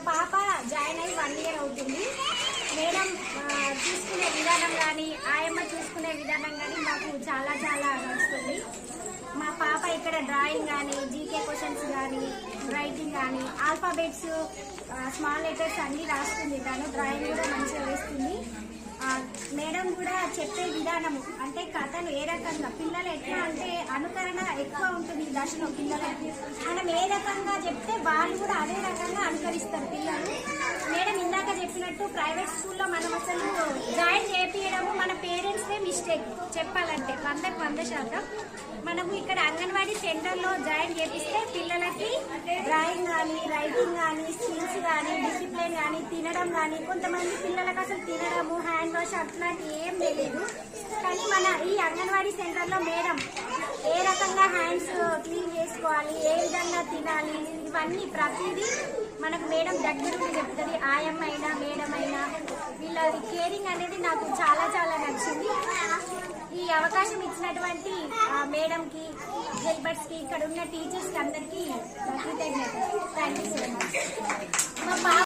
పాప జాయిన్ అయ్యి 1 year అవుతుంది. మేడం చూసుకునే విధానం కానీ ఆయమ్మ చూసుకునే విధానం కానీ మాకు చాలా చాలా నచ్చుతుంది. మా పాప ఇక్కడ డ్రాయింగ్ కానీ జీకే క్వశ్చన్స్ కానీ రైటింగ్ కానీ ఆల్ఫాబెట్స్ స్మాల్ లెటర్స్ అన్నీ రాస్తుంది. తను డ్రాయింగ్ కూడా మంచిగా వేస్తుంది. మేడం కూడా చెప్పే విధానము అంటే కథలు ఏ రకంగా పిల్లలు ఎట్లా అంటే అనుకరణ ఎక్కువ ఉంటుంది ఈ దశలో పిల్లలకి. మనం ఏ రకంగా చెప్తే వాళ్ళు కూడా అదే రకంగా అనుకరిస్తారు పిల్లలు. మేడం ఇందాక చెప్పినట్టు ప్రైవేట్ స్కూల్లో మనం అసలు జాయిన్ చేయించడము మన పేరెంట్స్నే మిస్టేక్ చెప్పాలంటే 100% మనము ఇక్కడ అంగన్వాడీ సెంటర్లో జాయిన్ చేపిస్తే పిల్లలకి డ్రాయింగ్ కానీ రైటింగ్ కానీ స్కిల్స్ కానీ డిసిప్లిన్ కానీ తినడం కానీ కొంతమంది పిల్లలకు అసలు తినడము హ్యాండ్ వాష్ అట్లాంటి ఏం తెలియదు. కానీ మన ఈ అంగన్వాడీ సెంటర్లో మేడం ఏ రకంగా హ్యాండ్స్ క్లీన్ చేసుకోవాలి, ఏ విధంగా తినాలి, ఇవన్నీ ప్రతిదీ మనకు మేడం దగ్గరుండి చెప్తుంది. ఆయమ్మ అయినా మేడం అయినా వీళ్ళది కేరింగ్ అనేది నాకు చాలా చాలా నచ్చింది. ఈ అవకాశం ఇచ్చినటువంటి మేడంకి హెల్పర్స్కి ఇక్కడ ఉన్న టీచర్స్కి అందరికీ కృతజ్ఞతలు. Thank you so much.